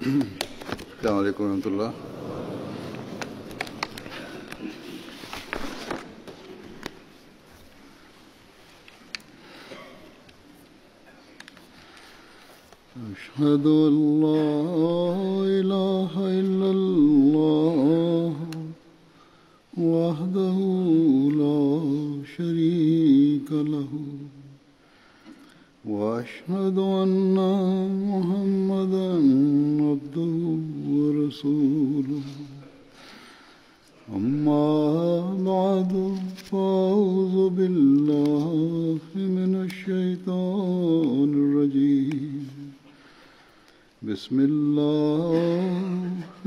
السلام علیکم ورحمۃ اللہ۔ أشهد أن لا إله إلا الله وحده لا شريك له وأشهد أن محمدا عبده ورسوله أما بعد فأعوذ بالله من الشيطان الرجيم بسم الله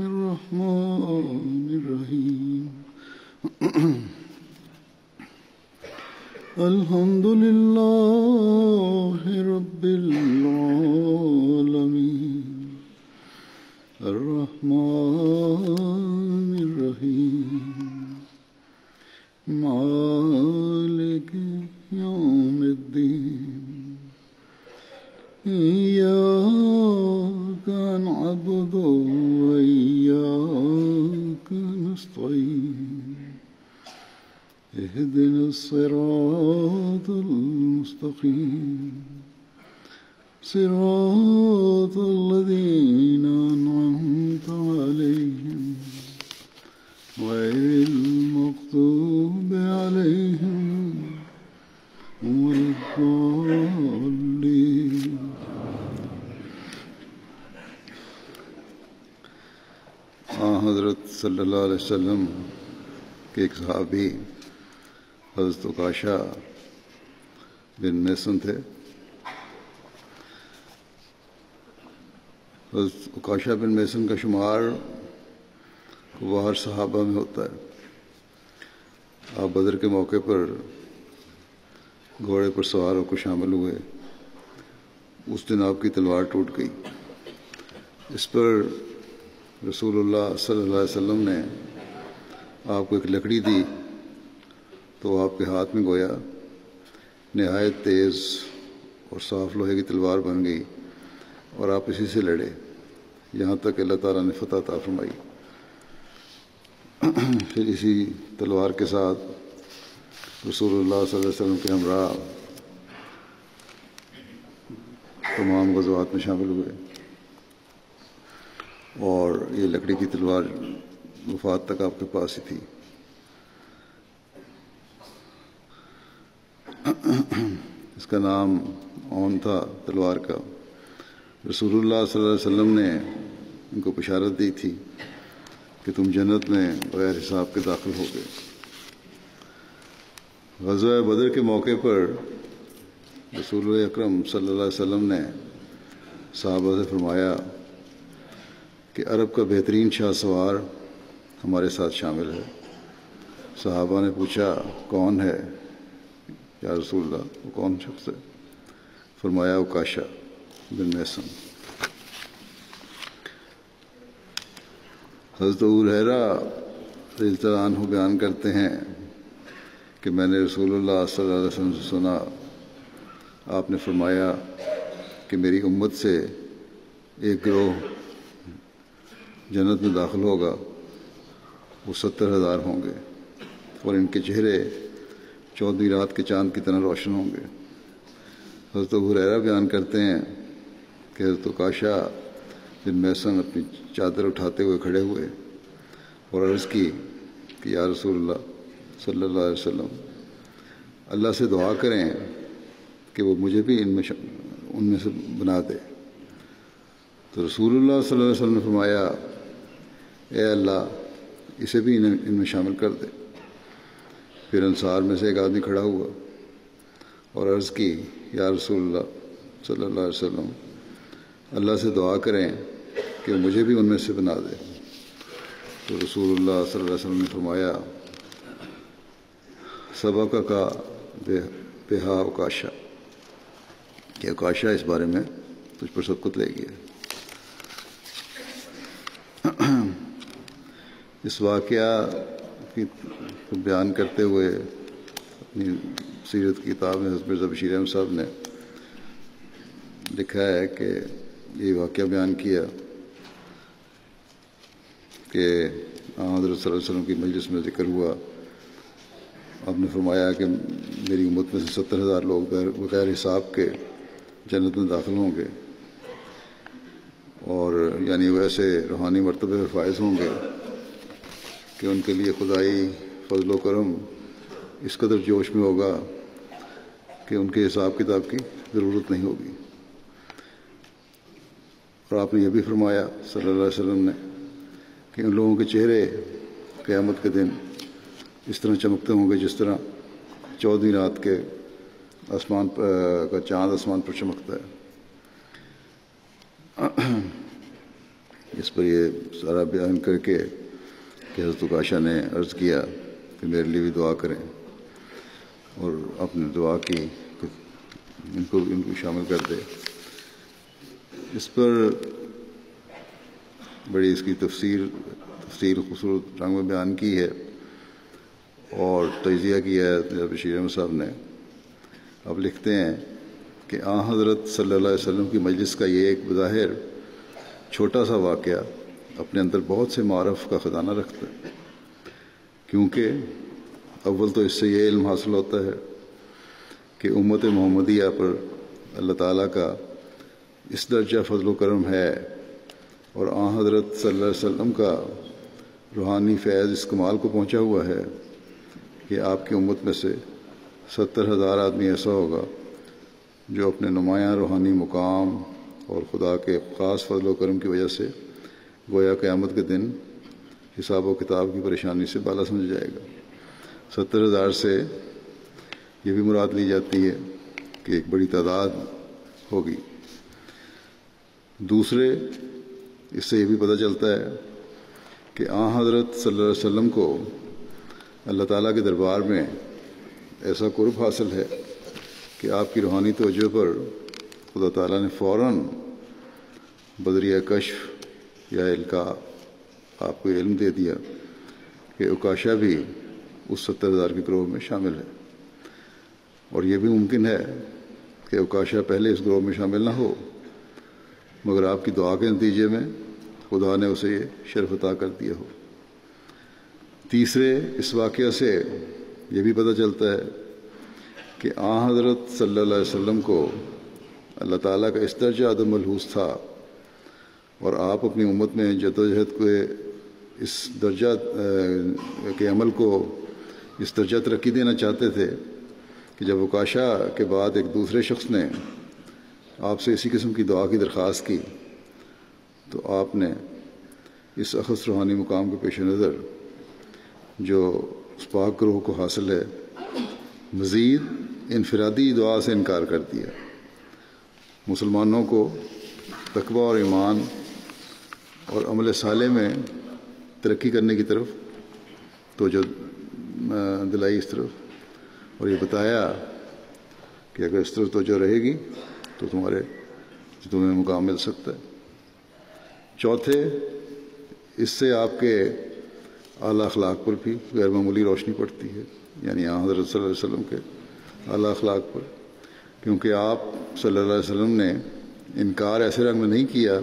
الرحمن الرحيم الحمد لله رب العالمين الرحمن الرحيم مالك يوم الدين إياك نعبد وإياك نستعين اهدنا الصراط المستقيم صراط الذين أنعمت عليهم غير المغضوب عليهم ولا الضالين۔ حضرت صلی اللہ علیہ وسلم کے ایک صحابی حضرت عکاشہ بن محصن تھے۔ حضرت عکاشہ بن محصن کا شمار کبار صحابہ میں ہوتا ہے۔ آپ بدر کے موقع پر گھوڑے پر سوار ہو کر شامل ہوئے۔ اس دن آپ کی تلوار ٹوٹ گئی۔ اس پر رسول اللہ صلی اللہ علیہ وسلم نے آپ کو ایک لکڑی دی تو آپ کے ہاتھ میں گویا نہایت تیز اور صاف لوہے کی تلوار بن گئی اور آپ اسی سے لڑے یہاں تک اللہ تعالیٰ نے فتح عطا فرمائی۔ پھر اسی تلوار کے ساتھ رسول اللہ صلی اللہ علیہ وسلم کے ہمراہ تمام غزوات میں شامل ہوئے اور یہ لکڑی کی تلوار وفات تک آپ کے پاس ہی تھی۔ اس کا نام اون تھا تلوار کا۔ رسول اللہ صلی اللہ علیہ وسلم نے ان کو بشارت دی تھی کہ تم جنت میں بغیر حساب کے داخل ہو گئے۔ غزوہ بدر کے موقع پر رسول اکرم صلی اللہ علیہ وسلم نے صحابہ سے فرمایا کہ عرب کا بہترین شاہ سوار ہمارے ساتھ شامل ہے۔ صحابہ نے پوچھا کون ہے یا رسول اللہ؟ وہ کون شخص ہے؟ فرمایا عکاشہ بن محصن۔ حضرت ابو ہریرہ رضی اللہ عنہ بیان کرتے ہیں کہ میں نے رسول اللہ صلی اللہ علیہ وسلم سے سنا، آپ نے فرمایا کہ میری امت سے ایک گروہ جنت میں داخل ہوگا، وہ 70,000 ہوں گے اور ان کے چہرے 14ویں رات کے چاند کی طرح روشن ہوں گے۔ حضرت ابو ہریرہ بیان کرتے ہیں کہ حضرت عکاشہ بن محصن اپنی چادر اٹھاتے ہوئے کھڑے ہوئے اور عرض کی کہ یا رسول اللہ صلی اللہ علیہ وسلم، اللہ سے دعا کریں کہ وہ مجھے بھی ان میں سے بنا دے۔ تو رسول اللہ صلی اللہ علیہ وسلم نے فرمایا اے اللہ اسے بھی ان میں شامل کر دے۔ پھر انصار میں سے ایک آدمی کھڑا ہوا اور عرض کی یا رسول اللہ صلی اللہ علیہ وسلم، اللہ سے دعا کریں کہ مجھے بھی ان میں سے بنا دے۔ تو رسول اللہ صلی اللہ علیہ وسلم نے فرمایا سبق کا بہا عکاشہ، کہ عکاشہ اس بارے میں تجھ پر سبقت لے گیا۔ اس واقعہ کی بیان کرتے ہوئے اپنی سیرت کی کتاب میں حضرت مرزا بشیر احمد صاحب نے لکھا ہے کہ یہ واقعہ بیان کیا کہ حضرت صلی اللہ علیہ وسلم کی مجلس میں ذکر ہوا، آپ نے فرمایا کہ میری امت میں سے 70,000 لوگ بغیر حساب کے جنت میں داخل ہوں گے، اور یعنی ویسے روحانی مرتبے میں فائز ہوں گے کہ ان کے لیے خدائی فضل و کرم اس قدر جوش میں ہوگا کہ ان کے حساب کتاب کی ضرورت نہیں ہوگی۔ اور آپ نے یہ بھی فرمایا صلی اللہ علیہ وسلم نے کہ ان لوگوں کے چہرے قیامت کے دن اس طرح چمکتے ہوں گے جس طرح 14ویں رات کے آسمان کا چاند آسمان پر چمکتا ہے۔ اس پر یہ سارا بیان کر کے کہ حضرت عکاشہ نے عرض کیا کہ میرے لیے بھی دعا کریں، اور اپنے دعا کی ان کو شامل کر دے۔ اس پر بڑی اس کی تفصیل خوبصورت رنگ میں بیان کی ہے اور تجزیہ کیا ہے جناب بشیر احمد صاحب نے۔ اب لکھتے ہیں کہ حضرت صلی اللہ علیہ وسلم کی مجلس کا یہ ایک بظاہر چھوٹا سا واقعہ اپنے اندر بہت سے معارف کا خزانہ رکھتا ہے، کیونکہ اول تو اس سے یہ علم حاصل ہوتا ہے کہ امت محمدیہ پر اللہ تعالیٰ کا اس درجہ فضل و کرم ہے، اور حضرت صلی اللہ علیہ وسلم کا روحانی فیض اس کمال کو پہنچا ہوا ہے کہ آپ کی امت میں سے 70,000 آدمی ایسا ہوگا جو اپنے نمایاں روحانی مقام اور خدا کے خاص فضل و کرم کی وجہ سے گویا قیامت کے دن حساب و کتاب کی پریشانی سے بالا سمجھ جائے گا۔ 70,000 سے یہ بھی مراد لی جاتی ہے کہ ایک بڑی تعداد ہوگی۔ دوسرے اس سے یہ بھی پتہ چلتا ہے کہ حضرت صلی اللہ علیہ وسلم کو اللہ تعالیٰ کے دربار میں ایسا قرب حاصل ہے کہ آپ کی روحانی توجہ پر خدا تعالیٰ نے فوراً بدریہ کشف یا القاء آپ کو علم دے دیا کہ عکاشہ بھی اس 70,000 کے گروہ میں شامل ہے، اور یہ بھی ممکن ہے کہ عکاشہ پہلے اس گروہ میں شامل نہ ہو، مگر آپ کی دعا کے نتیجے میں خدا نے اسے یہ شرف عطا کر دیا ہو۔ تیسرے اس واقعہ سے یہ بھی پتہ چلتا ہے کہ حضرت صلی اللہ علیہ وسلم کو اللہ تعالیٰ کا اس درجہ عدم ملحوظ تھا، اور آپ اپنی امت میں جدوجہد کو اس درجہ کے عمل کو اس درجہ ترقی دینا چاہتے تھے کہ جب عکاشہ کے بعد ایک دوسرے شخص نے آپ سے اسی قسم کی دعا کی درخواست کی تو آپ نے اس اخص روحانی مقام کے پیش نظر جو اس پاک گروہ کو حاصل ہے مزید انفرادی دعا سے انکار کر دیا۔ مسلمانوں کو تقوی اور ایمان اور عمل صالح میں ترقی کرنے کی طرف توجہ دلائی اس طرف، اور یہ بتایا کہ اگر اس طرف توجہ رہے گی تو تمہیں مقام مل سکتا ہے۔ چوتھے اس سے آپ کے اعلیٰ اخلاق پر بھی غیر معمولی روشنی پڑتی ہے، یعنی حضرت صلی اللہ علیہ وسلم کے اعلیٰ اخلاق پر، کیونکہ آپ صلی اللہ علیہ وسلم نے انکار ایسے رنگ میں نہیں کیا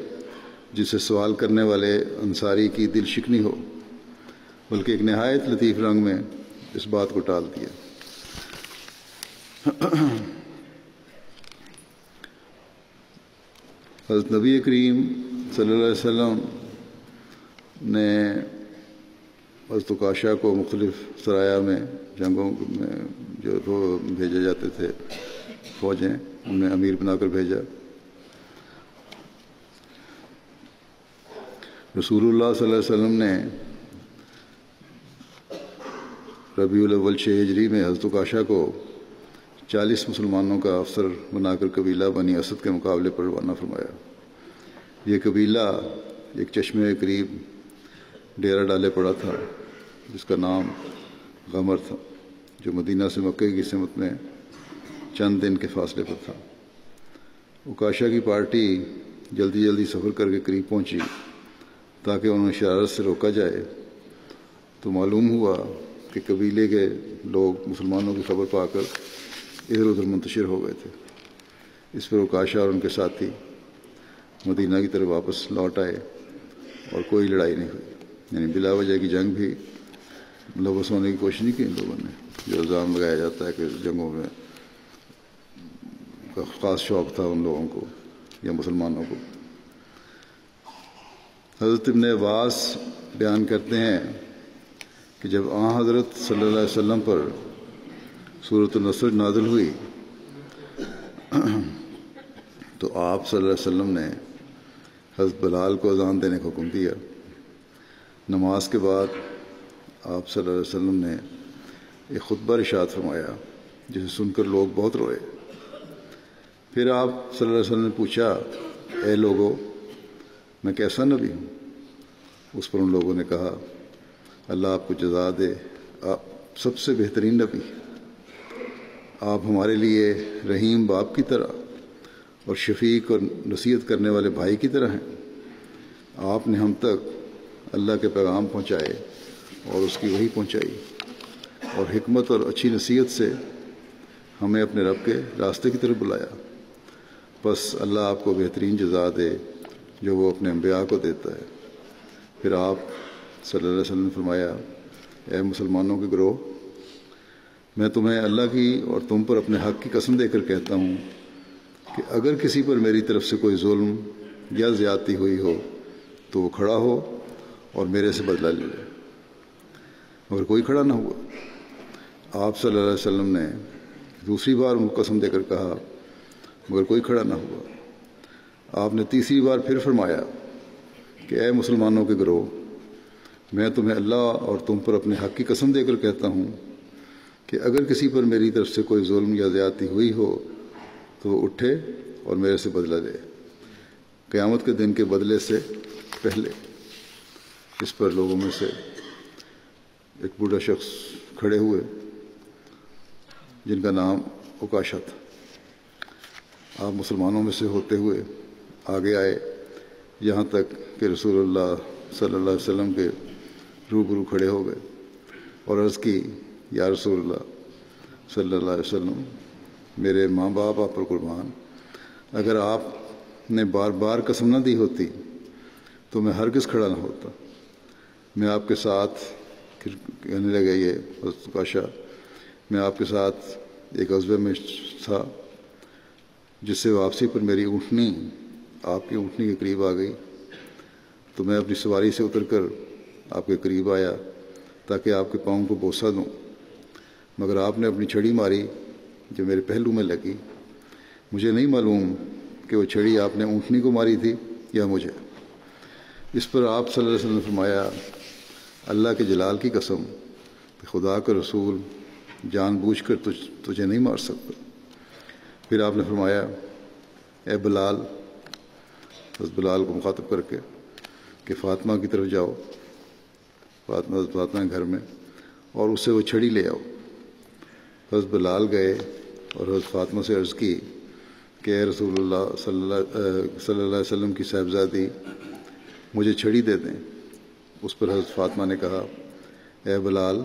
جس سے سوال کرنے والے انصاری کی دل شکنی ہو، بلکہ ایک نہایت لطیف رنگ میں اس بات کو ٹال دیا۔ حضرت نبی کریم صلی اللہ علیہ وسلم نے حضرت عکاشہ کو مختلف سرایا میں جنگوں میں جو بھیجے جاتے تھے فوجیں، انہیں امیر بنا کر بھیجا۔ رسول اللہ صلی اللہ علیہ وسلم نے ربیع الاول 6 ہجری میں حضرت عکاشہ کو 40 مسلمانوں کا افسر بنا کر قبیلہ بنی اسد کے مقابلے پر روانہ فرمایا۔ یہ قبیلہ ایک چشمے کے قریب ڈیرا ڈالے پڑا تھا جس کا نام غمر تھا، جو مدینہ سے مکہ کی سمت میں چند دن کے فاصلے پر تھا۔ عکاشہ کی پارٹی جلدی سفر کر کے قریب پہنچی تاکہ انہیں شرارت سے روکا جائے، تو معلوم ہوا کہ قبیلے کے لوگ مسلمانوں کی خبر پا کر ادھر ادھر منتشر ہو گئے تھے۔ اس پر عکاشہ اور ان کے ساتھی مدینہ کی طرف واپس لوٹ آئے اور کوئی لڑائی نہیں ہوئی۔ یعنی بلا وجہ کی جنگ بھی ملوث ہونے کی کوشش نہیں کی ان لوگوں نے، جو الزام لگایا جاتا ہے کہ جنگوں میں کا خاص شوق تھا ان لوگوں کو یا مسلمانوں کو۔ حضرت ابن عباس بیان کرتے ہیں کہ جب حضرت صلی اللہ علیہ وسلم پر سورۃ النصر نازل ہوئی تو آپ صلی اللہ علیہ وسلم نے حضرت بلال کو اذان دینے کا حکم دیا۔ نماز کے بعد آپ صلی اللہ علیہ وسلم نے ایک خطبہ ارشاد فرمایا جسے سن کر لوگ بہت روئے۔ پھر آپ صلی اللہ علیہ وسلم نے پوچھا، اے لوگو، میں کیسا نبی ہوں؟ اس پر ان لوگوں نے کہا، اللہ آپ کو جزا دے، آپ سب سے بہترین نبی، آپ ہمارے لیے رحیم باپ کی طرح اور شفیق اور نصیحت کرنے والے بھائی کی طرح ہیں۔ آپ نے ہم تک اللہ کے پیغام پہنچائے اور اس کی وحی پہنچائی، اور حکمت اور اچھی نصیحت سے ہمیں اپنے رب کے راستے کی طرف بلایا۔ بس اللہ آپ کو بہترین جزا دے جو وہ اپنے انبیاء کو دیتا ہے۔ پھر آپ صلی اللہ علیہ وسلم نے فرمایا، اے مسلمانوں کے گروہ، میں تمہیں اللہ کی اور تم پر اپنے حق کی قسم دے کر کہتا ہوں کہ اگر کسی پر میری طرف سے کوئی ظلم یا زیادتی ہوئی ہو تو وہ کھڑا ہو اور میرے سے بدلہ لے لے۔ مگر کوئی کھڑا نہ ہوا۔ آپ صلی اللہ علیہ وسلم نے دوسری بار ان کو قسم دے کر کہا، مگر کوئی کھڑا نہ ہوا۔ آپ نے تیسری بار پھر فرمایا کہ اے مسلمانوں کے گروہ، میں تمہیں اللہ اور تم پر اپنے حق کی قسم دے کر کہتا ہوں کہ اگر کسی پر میری طرف سے کوئی ظلم یا زیادتی ہوئی ہو تو وہ اٹھے اور میرے سے بدلہ لے، قیامت کے دن کے بدلے سے پہلے۔ اس پر لوگوں میں سے ایک بوڑھا شخص کھڑے ہوئے جن کا نام عکاشہ تھا۔ آپ مسلمانوں میں سے ہوتے ہوئے آگے آئے یہاں تک کہ رسول اللہ صلی اللہ علیہ وسلم کے روبرو کھڑے ہو گئے اور عرض کی، یا رسول اللہ صلی اللہ علیہ وسلم، میرے ماں باپ آپ پر قربان، اگر آپ نے بار بار قسم نہ دی ہوتی تو میں ہرگز کھڑا نہ ہوتا۔ میں آپ کے ساتھ، کہنے لگے یہ حضرت عکاشہ، میں آپ کے ساتھ ایک غزوے میں تھا جس سے واپسی پر میری اونٹنی آپ کی اونٹنی کے قریب آ گئی، تو میں اپنی سواری سے اتر کر آپ کے قریب آیا تاکہ آپ کے پاؤں کو بوسہ دوں، مگر آپ نے اپنی چھڑی ماری جو میرے پہلو میں لگی۔ مجھے نہیں معلوم کہ وہ چھڑی آپ نے اونٹنی کو ماری تھی یا مجھے۔ اس پر آپ صلی اللہ علیہ وسلم نے فرمایا، اللہ کے جلال کی قسم کہ خدا کا رسول جان بوجھ کر تجھے نہیں مار سکتا۔ پھر آپ نے فرمایا، اے بلال، حضرت بلال کو مخاطب کر کے، کہ فاطمہ کی طرف جاؤ، فاطمہ گھر میں، اور اس سے وہ چھڑی لے آؤ۔ حضرت بلال گئے اور حضرت فاطمہ سے عرض کی کہ اے رسول اللہ صلی اللہ علیہ وسلم کی صاحبزادی، مجھے چھڑی دے دیں۔ اس پر حضرت فاطمہ نے کہا، اے بلال،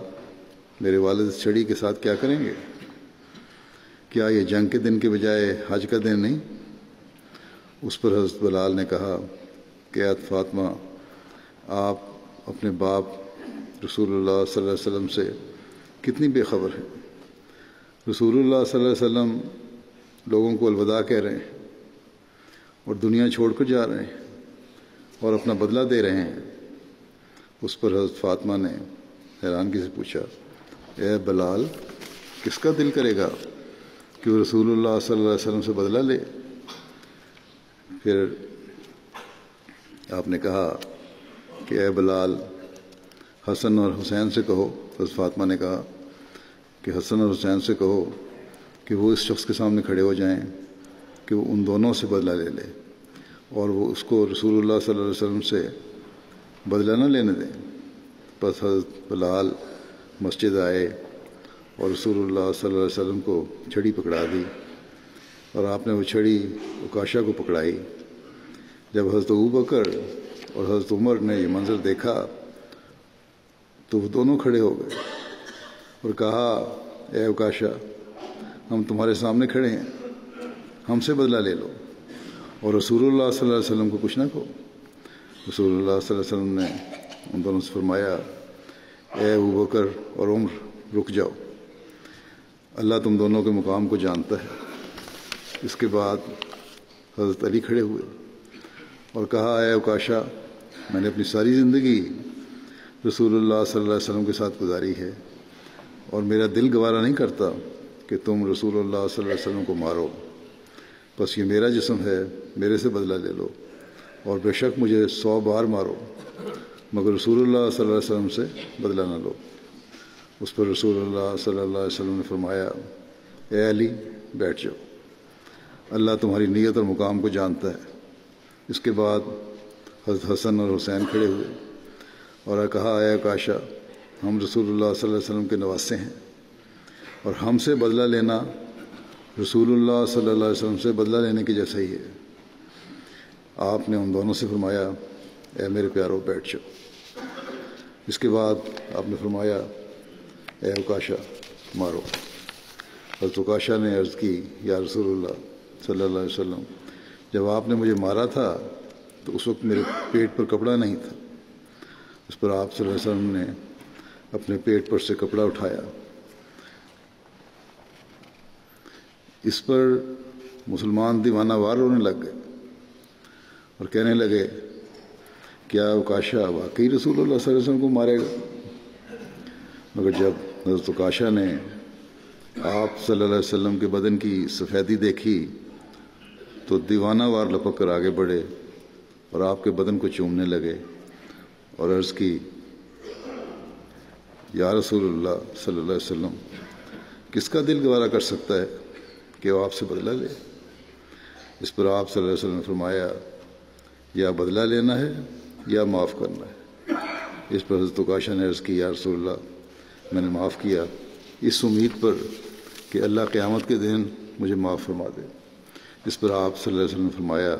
میرے والد اس چھڑی کے ساتھ کیا کریں گے؟ کیا یہ جنگ کے دن کے بجائے حج کا دن نہیں؟ اس پر حضرت بلال نے کہا کہ اے فاطمہ، آپ اپنے باپ رسول اللہ صلی اللہ علیہ وسلم سے کتنی بے خبر ہیں۔ رسول اللہ صلی اللہ علیہ وسلم لوگوں کو الوداع کہہ رہے ہیں اور دنیا چھوڑ کر جا رہے ہیں اور اپنا بدلہ دے رہے ہیں۔ اس پر حضرت فاطمہ نے حیرانگی سے پوچھا، اے بلال، کس کا دل کرے گا کہ وہ رسول اللہ صلی اللہ علیہ وسلم سے بدلہ لے؟ پھر آپ نے کہا کہ اے بلال، حسن اور حسین سے کہو۔ حضرت فاطمہ نے کہا کہ حسن اور حسین سے کہو کہ وہ اس شخص کے سامنے کھڑے ہو جائیں کہ وہ ان دونوں سے بدلہ لے لے اور وہ اس کو رسول اللہ صلی اللہ علیہ وسلم سے بدلہ نہ لینے دیں۔ بس حضرت بلال مسجد آئے اور رسول اللہ صلی اللہ علیہ وسلم کو چھڑی پکڑا دی اور آپ نے وہ چھڑی عکاشہ کو پکڑائی۔ جب حضرت ابوبکر اور حضرت عمر نے یہ منظر دیکھا تو وہ دونوں کھڑے ہو گئے اور کہا، اے عکاشہ، ہم تمہارے سامنے کھڑے ہیں، ہم سے بدلہ لے لو اور رسول اللہ صلی اللہ علیہ وسلم کو کچھ نہ کہو۔ رسول اللہ صلی اللہ علیہ وسلم نے ان دونوں سے فرمایا اے ابو بکر اور عمر رک جاؤ، اللہ تم دونوں کے مقام کو جانتا ہے۔ اس کے بعد حضرت علی کھڑے ہوئے اور کہا اے عکاشہ، میں نے اپنی ساری زندگی رسول اللہ صلی اللہ علیہ وسلم کے ساتھ گزاری ہے اور میرا دل گوارا نہیں کرتا کہ تم رسول اللہ صلی اللہ علیہ وسلم کو مارو، بس یہ میرا جسم ہے، میرے سے بدلہ لے لو، اور بے شک مجھے 100 بار مارو مگر رسول اللہ صلی اللہ علیہ وسلم سے بدلہ نہ لو۔ اس پر رسول اللہ صلی اللہ علیہ وسلم نے فرمایا اے علی بیٹھ جاؤ، اللہ تمہاری نیت اور مقام کو جانتا ہے۔ اس کے بعد حضرت حسن اور حسین کھڑے ہوئے اور کہا اے عکاشہ، ہم رسول اللہ صلی اللہ علیہ وسلم کے نواسے ہیں اور ہم سے بدلہ لینا رسول اللہ صلی اللہ علیہ وسلم سے بدلہ لینے کی جیسا ہی ہے۔ آپ نے ان دونوں سے فرمایا اے میرے پیارو بیٹھ جاؤ۔ اس کے بعد آپ نے فرمایا اے عکاشہ مارو۔ حضرت عکاشہ نے عرض کی یا رسول اللہ صلی اللہ علیہ وسلم، جب آپ نے مجھے مارا تھا تو اس وقت میرے پیٹ پر کپڑا نہیں تھا۔ اس پر آپ صلی اللہ علیہ وسلم نے اپنے پیٹ پر سے کپڑا اٹھایا۔ اس پر مسلمان دیوانہ وار رونے لگ گئے اور کہنے لگے کیا عکاشہ واقعی رسول اللہ صلی اللہ علیہ وسلم کو مارے گا؟ مگر جب حضرت عکاشہ نے آپ صلی اللہ علیہ وسلم کے بدن کی سفیدی دیکھی تو دیوانہ وار لپک کر آگے بڑھے اور آپ کے بدن کو چومنے لگے اور عرض کی یا رسول اللہ صلی اللہ علیہ وسلم، کس کا دل گوارا کر سکتا ہے کہ وہ آپ سے بدلہ لے؟ اس پر آپ صلی اللہ علیہ وسلم نے فرمایا یا بدلہ لینا ہے یا معاف کرنا ہے۔ اس پر حضرت عکاشہ نے عرض کی یا رسول اللہ، میں نے معاف کیا اس امید پر کہ اللہ قیامت کے دن مجھے معاف فرما دے۔ اس پر آپ صلی اللہ علیہ وسلم نے فرمایا،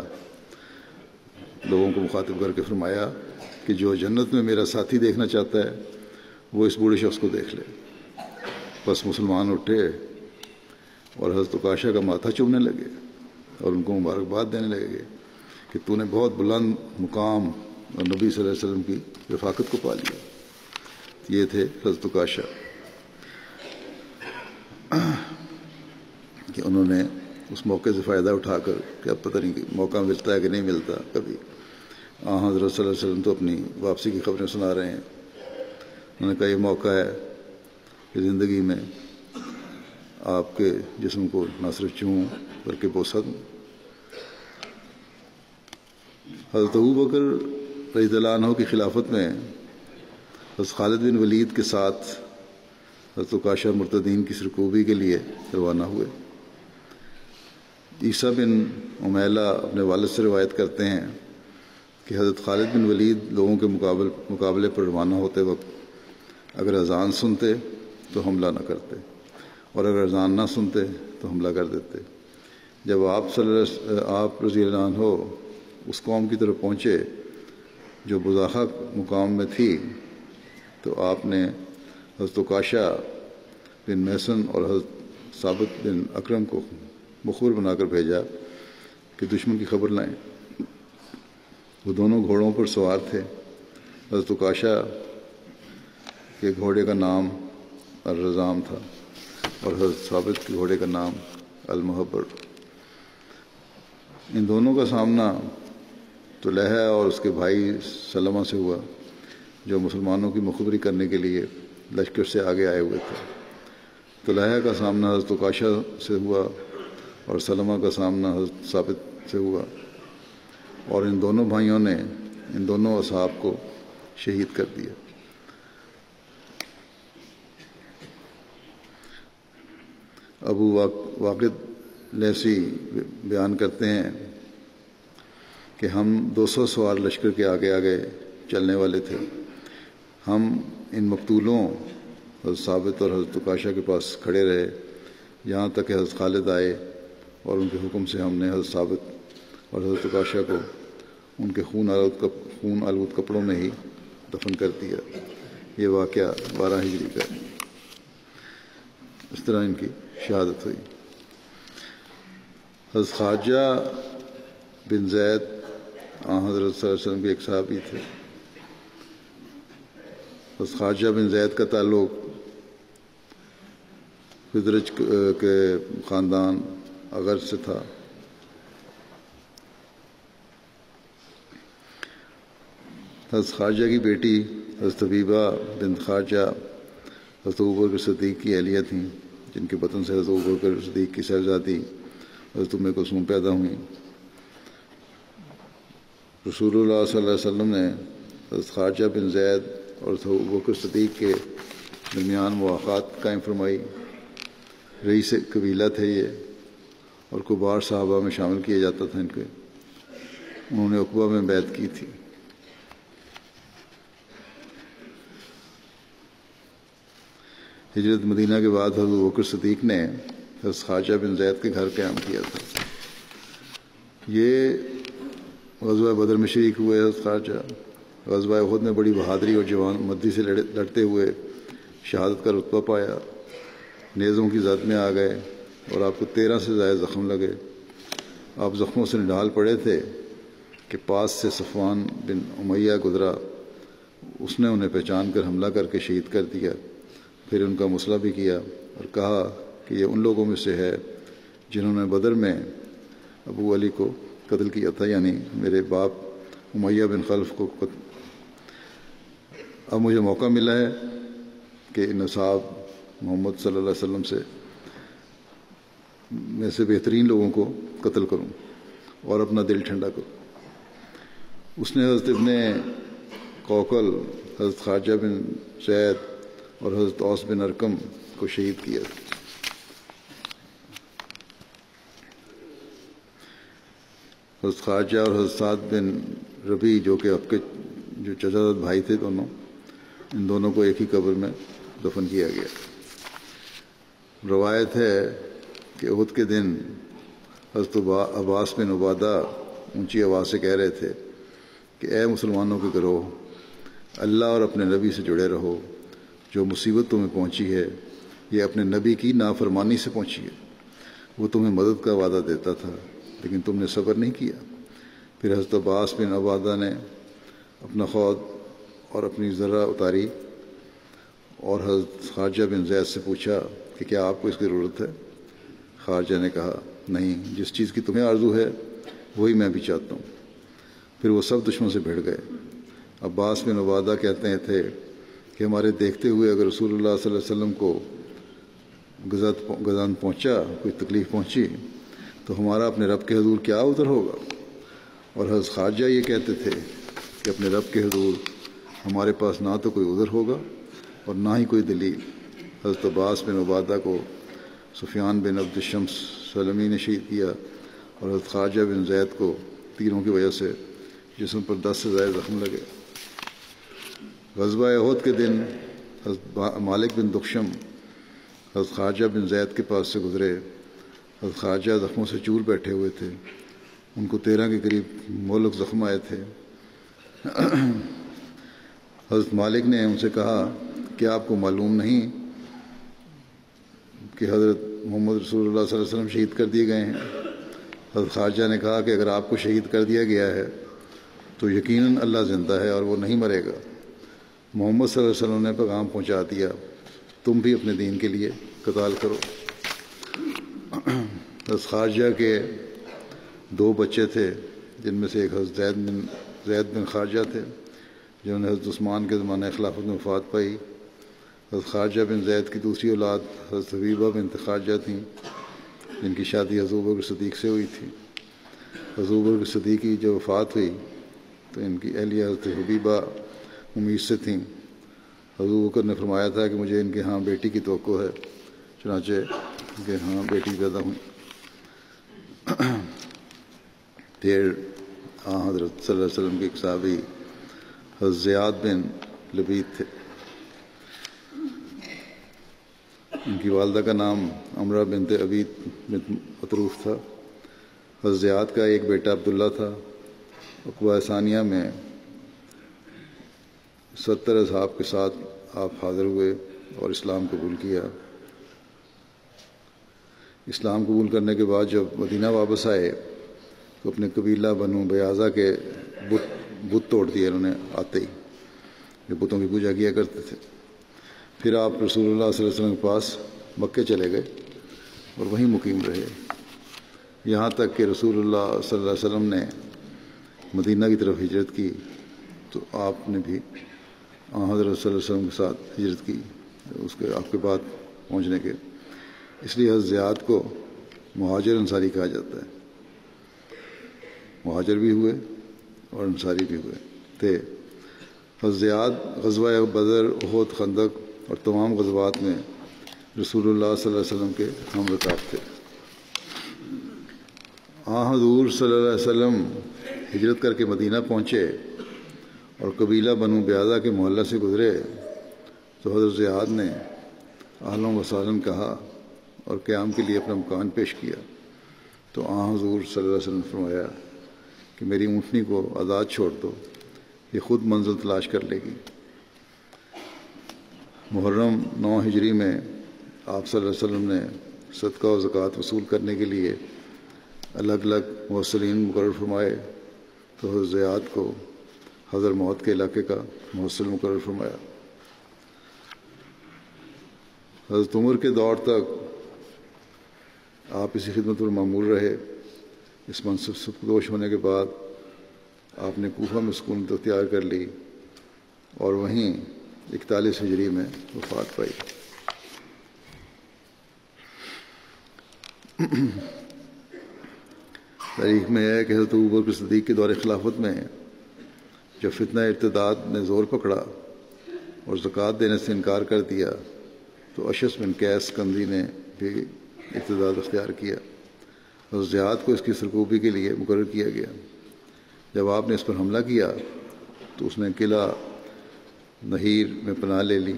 لوگوں کو مخاطب کر کے فرمایا کہ جو جنت میں میرا ساتھی دیکھنا چاہتا ہے وہ اس بوڑھے شخص کو دیکھ لے۔ بس مسلمان اٹھے اور حضرت عکاشہ کا ماتھا چومنے لگے اور ان کو مبارکباد دینے لگے کہ تو نے بہت بلند مقام اور نبی صلی اللہ علیہ وسلم کی رفاقت کو پا لیا۔ یہ تھے حضرت عکاشہ کہ انہوں نے اس موقع سے فائدہ اٹھا کر کہ اب پتہ نہیں کہ موقع ملتا ہے کہ نہیں ملتا کبھی، حضرت صلی اللہ علیہ وسلم تو اپنی واپسی کی خبریں سنا رہے ہیں۔ انہوں نے کہا یہ موقع ہے کہ زندگی میں آپ کے جسم کو نہ صرف چوموں بلکہ بوسہ دوں۔ حضرت ابوبکر رضی اللہ عنہ کی خلافت میں حضرت خالد بن ولید کے ساتھ حضرت عکاشہ مرتدین کی سرکوبی کے لیے روانہ ہوئے۔ عیسیٰ بن عمیلہ اپنے والد سے روایت کرتے ہیں کہ حضرت خالد بن ولید لوگوں کے مقابلے پر روانہ ہوتے وقت اگر اذان سنتے تو حملہ نہ کرتے اور اگر اذان نہ سنتے تو حملہ کر دیتے۔ جب آپ رضی اللہ عنہ اس قوم کی طرف پہنچے جو بزاخہ مقام میں تھی تو آپ نے حضرت عکاشہ بن محسن اور حضرت ثابت بن اکرم کو مخبر بنا کر بھیجا کہ دشمن کی خبر لائیں۔ وہ دونوں گھوڑوں پر سوار تھے۔ حضرت عکاشہ کے گھوڑے کا نام الرزام تھا اور حضرت ثابت کے گھوڑے کا نام المحبر۔ ان دونوں کا سامنا طلحہ اور اس کے بھائی سلمہ سے ہوا جو مسلمانوں کی مخبری کرنے کے لیے لشکر سے آگے آئے ہوئے تھے۔ طلحہ کا سامنا حضرت عکاشہ سے ہوا اور سلمہ کا سامنا حضرت ثابت سے ہوا، اور ان دونوں بھائیوں نے ان دونوں اصحاب کو شہید کر دیا۔ ابو واقد لیثی بیان کرتے ہیں کہ ہم 200 سوار لشکر کے آگے آگے چلنے والے تھے۔ ہم ان مقتولوں حضرت ثابت اور حضرت عکاشہ کے پاس کھڑے رہے یہاں تک کہ حضرت خالد آئے اور ان کے حکم سے ہم نے حضرت ثابت اور حضرت عکاشہ کو ان کے خون آلود کپڑوں میں ہی دفن کر دیا۔ یہ واقعہ 12 ہجری کا ہے۔ اس طرح ان کی شہادت ہوئی۔ حضرت خواجہ بن زید حضرت صلی اللہ علیہ وسلم کے ایک صحابی تھے۔ حضرت خارجہ بن زید کا تعلق خزرج کے خاندان اغر سے تھا۔ حضرت خارجہ کی بیٹی حضرت حبیبہ بنت خارجہ حضرت ابوبکر صدیق کی اہلیہ تھیں، جن کے بطن سے حضرت ابوبکر صدیق کی صاحبزادی حضرت ام کلثوم پیدا ہوئیں۔ رسول اللہ صلی اللہ علیہ وسلم نے حضرت خارجہ بن زید اور حضرت ابوبکر صدیق کے درمیان مواقعات قائم فرمائی۔ رئیس قبیلہ تھے یہ، اور کبار صحابہ میں شامل کیا جاتا تھا ان کے۔ انہوں نے عقبہ میں بیعت کی تھی۔ ہجرت مدینہ کے بعد حضرت ابوبکر صدیق نے حضرت خارجہ بن زید کے گھر قیام کیا تھا۔ یہ غزوہ بدر میں شریک ہوئے۔ حضرت خارجہ غزوہ احد میں بڑی بہادری اور جوان مردی سے لڑتے ہوئے شہادت کا رتبہ پایا۔ نیزوں کی زد میں آ گئے اور آپ کو 13 سے زائد زخم لگے۔ آپ زخموں سے نڈھال پڑے تھے کہ پاس سے صفوان بن امیہ گزرا۔ اس نے انہیں پہچان کر حملہ کر کے شہید کر دیا۔ پھر ان کا مسئلہ بھی کیا اور کہا کہ یہ ان لوگوں میں سے ہے جنہوں نے بدر میں ابو علی کو قتل کیا تھا، یعنی میرے باپ امیہ بن خلف کو قتل۔ اب مجھے موقع ملا ہے کہ ان اصحاب محمد صلی اللہ علیہ وسلم سے میں سے بہترین لوگوں کو قتل کروں اور اپنا دل ٹھنڈا کروں۔ اس نے حضرت ابن قوقل، حضرت خارجہ بن زید اور حضرت اوس بن ارقم کو شہید کیا۔ حضرت خارجہ اور حضرت سعد بن ربیع جو کہ آپ کے جو چچا زاد بھائی تھے دونوں، ان دونوں کو ایک ہی قبر میں دفن کیا گیا۔ روایت ہے کہ احد کے دن حضرت عباس بن عبادہ اونچی آواز سے کہہ رہے تھے کہ اے مسلمانوں کے گروہ، اللہ اور اپنے نبی سے جڑے رہو۔ جو مصیبت تمہیں پہنچی ہے یہ اپنے نبی کی نافرمانی سے پہنچی ہے۔ وہ تمہیں مدد کا وعدہ دیتا تھا لیکن تم نے صبر نہیں کیا۔ پھر حضرت عباس بن عبادہ نے اپنا خود اور اپنی ذرہ اتاری اور حضرت خارجہ بن زید سے پوچھا کہ کیا آپ کو اس کی ضرورت ہے؟ خارجہ نے کہا نہیں، جس چیز کی تمہیں آرزو ہے وہی میں بھی چاہتا ہوں۔ پھر وہ سب دشمن سے بھیڑ گئے۔ عباس بن عبادہ کہتے تھے کہ ہمارے دیکھتے ہوئے اگر رسول اللہ صلی اللہ علیہ وسلم کو غزان پہنچا، کوئی تکلیف پہنچی، تو ہمارا اپنے رب کے حضور کیا عذر ہوگا؟ اور حضرت خارجہ یہ کہتے تھے کہ اپنے رب کے حضور ہمارے پاس نہ تو کوئی عذر ہوگا اور نہ ہی کوئی دلیل۔ حضرت عباس بن عبادہ کو سفیان بن عبد الشمس سلمی نے شہید کیا اور حضرت خارجہ بن زید کو تیروں کی وجہ سے جسم پر 10 سے زائد زخم لگے۔ غزوہ احد کے دن حضرت مالک بن دخشم حضرت خارجہ بن زید کے پاس سے گزرے۔ حضرت خارجہ زخموں سے چور بیٹھے ہوئے تھے، ان کو 13 کے قریب مہلک زخم آئے تھے۔ حضرت مالک نے ان سے کہا کیا آپ کو معلوم نہیں کہ حضرت محمد رسول اللہ صلی اللہ علیہ وسلم شہید کر دیے گئے ہیں؟ حضرت خارجہ نے کہا کہ اگر آپ کو شہید کر دیا گیا ہے تو یقیناً اللہ زندہ ہے اور وہ نہیں مرے گا۔ محمد صلی اللہ علیہ وسلم نے پیغام پہنچا دیا، تم بھی اپنے دین کے لیے قتال کرو۔ حضرت خارجہ کے 2 بچے تھے، جن میں سے ایک حضرت زید بن خارجہ تھے جنہوں نے حضرت عثمان کے زمانہ خلافت میں وفات پائی۔ حضرت خارجہ بن زید کی دوسری اولاد حضرت حبیبہ بنت خارجہ تھیں، جن کی شادی حضرت ابوبکر صدیق سے ہوئی تھی۔ حضرت ابوبکر صدیق کی جب وفات ہوئی تو ان کی اہلیہ حضرت حبیبہ امید سے تھیں۔ حضرت ابوبکر نے فرمایا تھا کہ مجھے ان کے ہاں بیٹی کی توقع ہے، چنانچہ ان کے ہاں بیٹی پیدا ہوئی۔ پھر حضرت صلی اللہ علیہ وسلم کے ایک صحابی حضرت زیاد بن لبید تھے، ان کی والدہ کا نام امرہ بنت عبید بنت مطروف تھا۔ حضرت زیاد کا ایک بیٹا عبداللہ تھا۔ عقبہ ثانیہ میں 70 اصحاب کے ساتھ آپ حاضر ہوئے اور اسلام قبول کیا۔ اسلام قبول کرنے کے بعد جب مدینہ واپس آئے تو اپنے قبیلہ بنو بیاضہ کے بت توڑ دیے انہوں نے آتے ہی۔ جو بتوں کی پوجا کیا کرتے تھے۔ پھر آپ رسول اللہ صلی اللہ علیہ وسلم کے پاس مکے چلے گئے اور وہیں مقیم رہے، یہاں تک کہ رسول اللہ صلی اللہ علیہ وسلم نے مدینہ کی طرف ہجرت کی تو آپ نے بھی حضرت صلی اللہ علیہ وسلم کے ساتھ ہجرت کی اس کے آپ کے بعد پہنچنے کے۔ اس لیے حضرت زیاد کو مہاجر انصاری کہا جاتا ہے، مہاجر بھی ہوئے اور انصاری بھی ہوئے تھے۔ حضرت زیاد غزوہ بدر، احد، خندق اور تمام غزوات میں رسول اللہ صلی اللہ علیہ وسلم کے ہم رکاب تھے۔ حضور صلی اللہ علیہ وسلم ہجرت کر کے مدینہ پہنچے اور قبیلہ بنو بیاضہ کے محلہ سے گزرے تو حضرت زیاد نے اہلاً و سہلاً کہا اور قیام کے لیے اپنا مکان پیش کیا تو حضور صلی اللہ علیہ وسلم نے فرمایا کہ میری اونٹنی کو آزاد چھوڑ دو، یہ خود منزل تلاش کر لے گی۔ محرم 9 ہجری میں آپ صلی اللہ علیہ وسلم نے صدقہ و زکوٰۃ وصول کرنے کے لیے الگ الگ محسلین مقرر فرمائے تو حضرت زیاد کو حضر موت کے علاقے کا محسل مقرر فرمایا۔ حضرت عمر کے دور تک آپ اسی خدمت پر معمور رہے۔ اس منصب سے سبکدوش ہونے کے بعد آپ نے کوفہ میں سکونت اختیار کر لی اور وہیں 41 ہجری میں وفات پائی۔ تاریخ میں ہے کہ حضرت ابوبکر صدیق کے دور خلافت میں جب فتنہ ارتداد نے زور پکڑا اور زکوٰۃ دینے سے انکار کر دیا تو اشعث بن قیس کندی نے بھی ارتداد اختیار کیا۔ حضرت زیاد کو اس کی سرکوبی کے لیے مقرر کیا گیا۔ جب آپ نے اس پر حملہ کیا تو اس نے قلعہ نہیر میں پناہ لے لی۔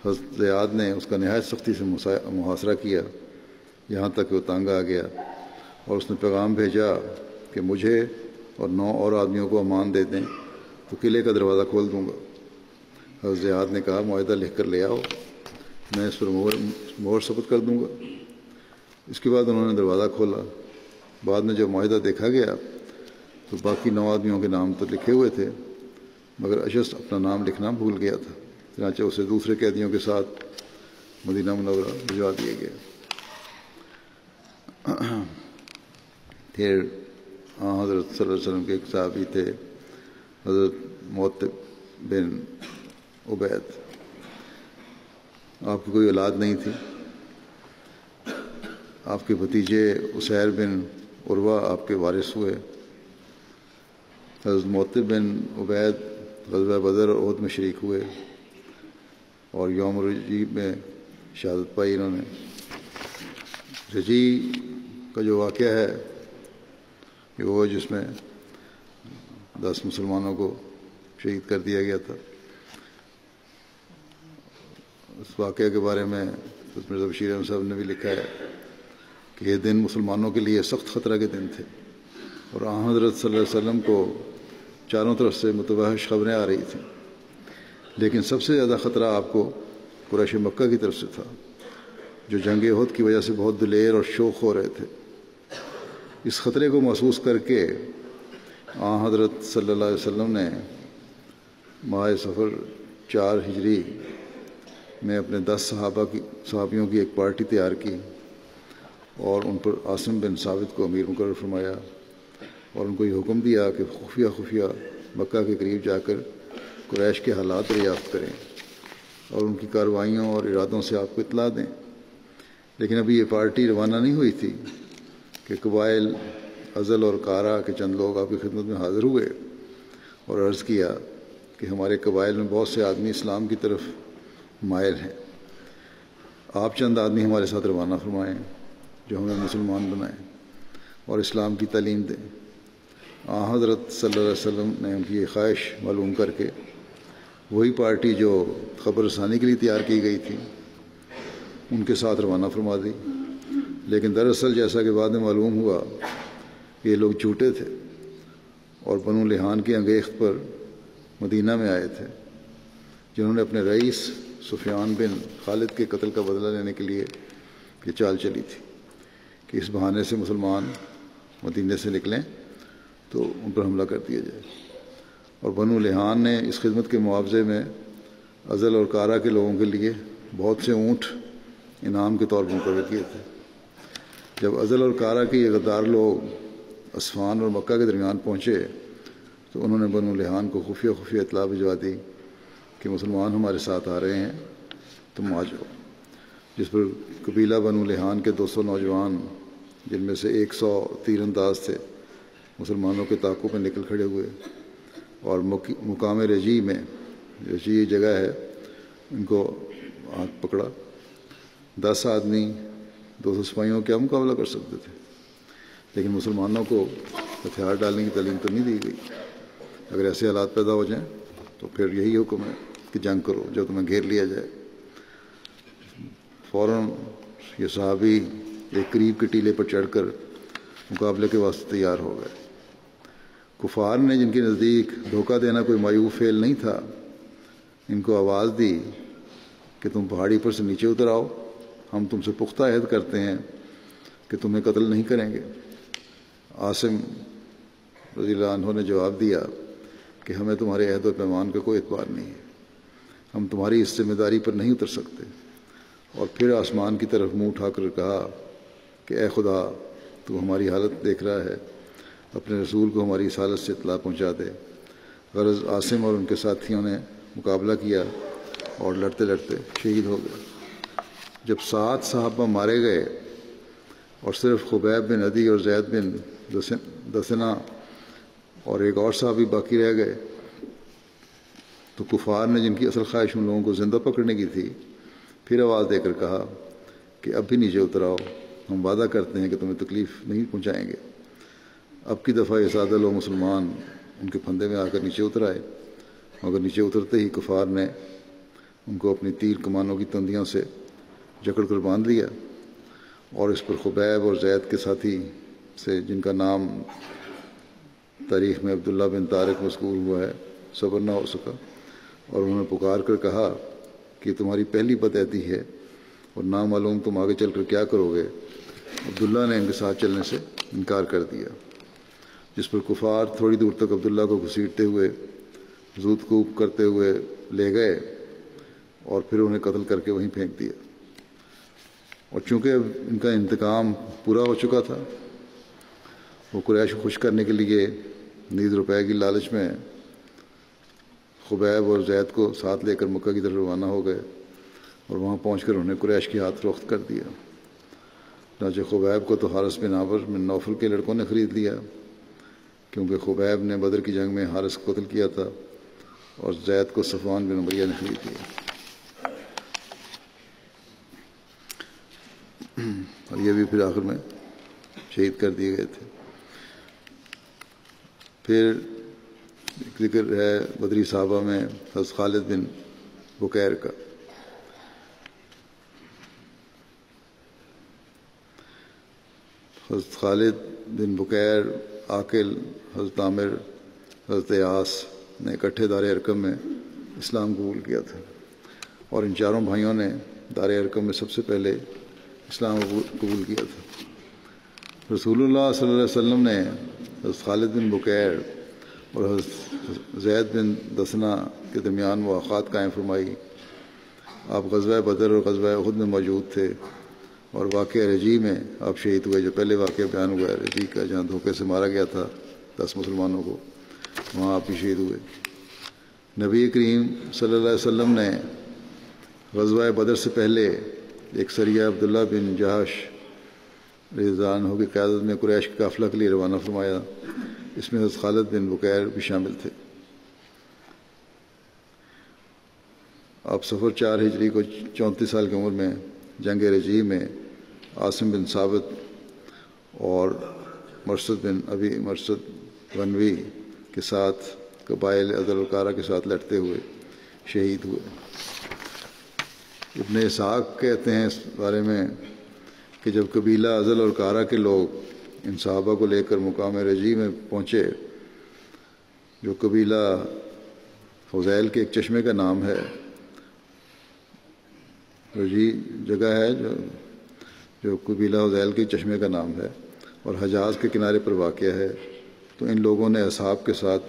حضرت زیاد نے اس کا نہایت سختی سے محاصرہ کیا یہاں تک کہ وہ تنگ آ گیا اور اس نے پیغام بھیجا کہ مجھے اور 9 اور آدمیوں کو امان دے دیں تو قلعے کا دروازہ کھول دوں گا۔ حضرت زیاد نے کہا معاہدہ لکھ کر لے آؤ، میں اس پر مہر ثبت کر دوں گا۔ اس کے بعد انہوں نے دروازہ کھولا۔ بعد میں جب معاہدہ دیکھا گیا تو باقی 9 آدمیوں کے نام تو لکھے ہوئے تھے مگر اشعث اپنا نام لکھنا بھول گیا تھا، چنانچہ اسے دوسرے قیدیوں کے ساتھ مدینہ منورہ بھجوا دیا گیا۔ پھر حضرت صلی اللہ علیہ وسلم کے ایک صحابی تھے حضرت معتب بن عبید، آپ کی کوئی اولاد نہیں تھی۔ آپ کے بھتیجے اسیر بن عروہ آپ کے وارث ہوئے۔ حضرت معتب بن عبید غزوہ بدر اور احد میں شریک ہوئے اور یوم رجی میں شہادت پائی انہوں نے۔ رجی کا جو واقعہ ہے کہ وہ جس میں 10 مسلمانوں کو شہید کر دیا گیا تھا، اس واقعے کے بارے میں مرزا بشیر احمد صاحب نے بھی لکھا ہے کہ یہ دن مسلمانوں کے لیے سخت خطرہ کے دن تھے اور حضرت صلی اللہ علیہ وسلم کو چاروں طرف سے متوحش خبریں آ رہی تھیں، لیکن سب سے زیادہ خطرہ آپ کو قریش مکہ کی طرف سے تھا جو جنگ احد کی وجہ سے بہت دلیر اور شوخ ہو رہے تھے۔ اس خطرے کو محسوس کر کے حضرت صلی اللہ علیہ وسلم نے ماہ صفر 4 ہجری میں اپنے 10 صحابیوں کی ایک پارٹی تیار کی اور ان پر عاصم بن ثابت کو امیر مقرر فرمایا اور ان کو یہ حکم دیا کہ خفیہ مکہ کے قریب جا کر قریش کے حالات دریافت کریں اور ان کی کارروائیوں اور ارادوں سے آپ کو اطلاع دیں۔ لیکن ابھی یہ پارٹی روانہ نہیں ہوئی تھی کہ قبائل ازل اور کارا کے چند لوگ آپ کی خدمت میں حاضر ہوئے اور عرض کیا کہ ہمارے قبائل میں بہت سے آدمی اسلام کی طرف مائل ہیں، آپ چند آدمی ہمارے ساتھ روانہ فرمائیں جو ہمیں مسلمان بنائیں اور اسلام کی تعلیم دیں۔ حضرت صلی اللہ علیہ وسلم نے ان کی یہ خواہش معلوم کر کے وہی پارٹی جو خبر رسانی کے لیے تیار کی گئی تھی ان کے ساتھ روانہ فرما دی، لیکن دراصل جیسا کہ بعد میں معلوم ہوا کہ یہ لوگ جھوٹے تھے اور بنو لحان کی انگیخت پر مدینہ میں آئے تھے، جنہوں نے اپنے رئیس سفیان بن خالد کے قتل کا بدلہ لینے کے لیے یہ چال چلی تھی کہ اس بہانے سے مسلمان مدینے سے نکلیں تو ان پر حملہ کر دیا جائے۔ اور بنو لحان نے اس خدمت کے معاوضے میں ازل اور کارا کے لوگوں کے لیے بہت سے اونٹ انعام کے طور پر مقرر کیے تھے۔ جب ازل اور کارا کے یہ غدار لوگ اصفہان اور مکہ کے درمیان پہنچے تو انہوں نے بنو لحان کو خفیہ اطلاع بھجوا دی کہ مسلمان ہمارے ساتھ آ رہے ہیں، تم آ جاؤ، جس پر قبیلہ بنو لحان کے 200 نوجوان، جن میں سے 100 تیر انداز تھے، مسلمانوں کے تعاقب میں نکل کھڑے ہوئے اور مقام رجی میں، رجی یہ جگہ ہے، ان کو ہاتھ پکڑا۔ 10 آدمی 200 سپاہیوں کا کیا مقابلہ کر سکتے تھے، لیکن مسلمانوں کو ہتھیار ڈالنے کی تعلیم تو نہیں دی گئی۔ اگر ایسے حالات پیدا ہو جائیں تو پھر یہی حکم ہے کہ جنگ کرو جب تمہیں گھیر لیا جائے۔ فوراً یہ صحابی ایک قریب کے ٹیلے پر چڑھ کر مقابلے کے واسطے تیار ہو گئے۔ کفار نے، جن کے نزدیک دھوکہ دینا کوئی معیوب فعل نہیں تھا، ان کو آواز دی کہ تم پہاڑی پر سے نیچے اتر آؤ، ہم تم سے پختہ عہد کرتے ہیں کہ تمہیں قتل نہیں کریں گے۔ عاصم رضی اللہ عنہ نے جواب دیا کہ ہمیں تمہارے عہد و پیمان کا کوئی اعتبار نہیں ہے، ہم تمہاری اس ذمہ داری پر نہیں اتر سکتے۔ اور پھر آسمان کی طرف منہ اٹھا کر کہا کہ اے خدا، تو ہماری حالت دیکھ رہا ہے، اپنے رسول کو ہماری اس حالت سے اطلاع پہنچا دے۔ غرض عاصم اور ان کے ساتھیوں نے مقابلہ کیا اور لڑتے لڑتے شہید ہو گئے۔ جب 7 صحابہ مارے گئے اور صرف خبیب بن عدی اور زید بن دسنہ اور ایک اور صحابی باقی رہ گئے تو کفار نے، جن کی اصل خواہش ان لوگوں کو زندہ پکڑنے کی تھی، پھر آواز دے کر کہا کہ اب بھی نیچے اتر آؤ، ہم وعدہ کرتے ہیں کہ تمہیں تکلیف نہیں پہنچائیں گے۔ اب کی دفعہ یہ سادہ لوگ مسلمان ان کے پھندے میں آ کر نیچے اتر آئے، مگر نیچے اترتے ہی کفار نے ان کو اپنی تیر کمانوں کی تندیوں سے جکڑ کر باندھ لیا، اور اس پر خبیب اور زید کے ساتھی سے، جن کا نام تاریخ میں عبداللہ بن طارق مذکور ہوا ہے، صبر نہ ہو سکا، اور انہوں نے پکار کر کہا کہ تمہاری پہلی بدعہدی ہے اور نامعلوم تم آگے چل کر کیا کرو گے۔ عبداللہ نے ان کے ساتھ چلنے سے انکار کر دیا، جس پر کفار تھوڑی دور تک عبداللہ کو گھسیٹتے ہوئے، زود کوب کرتے ہوئے لے گئے اور پھر انہیں قتل کر کے وہیں پھینک دیا۔ اور چونکہ اب ان کا انتقام پورا ہو چکا تھا، وہ قریش کو خوش کرنے کے لیے نیز روپے کی لالچ میں خبیب اور زید کو ساتھ لے کر مکہ کی طرف روانہ ہو گئے، اور وہاں پہنچ کر انہیں قریش کی ہاتھ فروخت کر دیا۔ چنانچہ خبیب کو تو حارث بن عامر بن نوفل کے لڑکوں نے خرید لیا، کیونکہ خبیب نے بدر کی جنگ میں حارث کو قتل کیا تھا، اور زید کو صفوان بن امیہ نے خرید لیا۔ اور یہ بھی پھر آخر میں شہید کر دیے گئے تھے۔ پھر ذکر ہے بدری صحابہ میں حضرت خالد بن بکیر کا۔ حضرت خالد بن بکیر، عاقل، حضرت عامر، حضرت عاص نے اکٹھے دار ارقم میں اسلام قبول کیا تھا، اور ان چاروں بھائیوں نے دار ارقم میں سب سے پہلے اسلام قبول کیا تھا۔ رسول اللہ صلی اللہ علیہ وسلم نے حضرت خالد بن بکیر اور حضرت زید بن دسنہ کے درمیان مواخات قائم فرمائی۔ آپ غزوہ بدر اور غزوہ احد میں موجود تھے، اور واقعہ رجی میں آپ شہید ہوئے۔ جو پہلے واقعہ بیان ہوا ہے رجی کا، جہاں دھوکے سے مارا گیا تھا 10 مسلمانوں کو، وہاں آپ بھی شہید ہوئے۔ نبی کریم صلی اللہ علیہ وسلم نے غزوہ بدر سے پہلے ایک سریہ عبداللہ بن جہش رضی اللہ عنہ کی قیادت میں قریش کے قافلہ کے لیے روانہ فرمایا۔ اس میں حضرت خالد بن بکیر بھی شامل تھے۔ آپ صفر 4 ہجری کو 34 سال کی عمر میں جنگ رجی میں عاصم بن ثابت اور مرثد بن ابی مرثد بنوی کے ساتھ قبائل عدل القارہ کے ساتھ لڑتے ہوئے شہید ہوئے۔ ابن اسحاق کہتے ہیں اس بارے میں کہ جب قبیلہ عدل اور کارہ کے لوگ ان صحابہ کو لے کر مقام رجی میں پہنچے، جو قبیلہ حذیل کے ایک چشمے کا نام ہے، رجی جگہ ہے جو قبیلہ حذیل کے چشمے کا نام ہے اور حجاز کے کنارے پر واقع ہے، تو ان لوگوں نے اصحاب کے ساتھ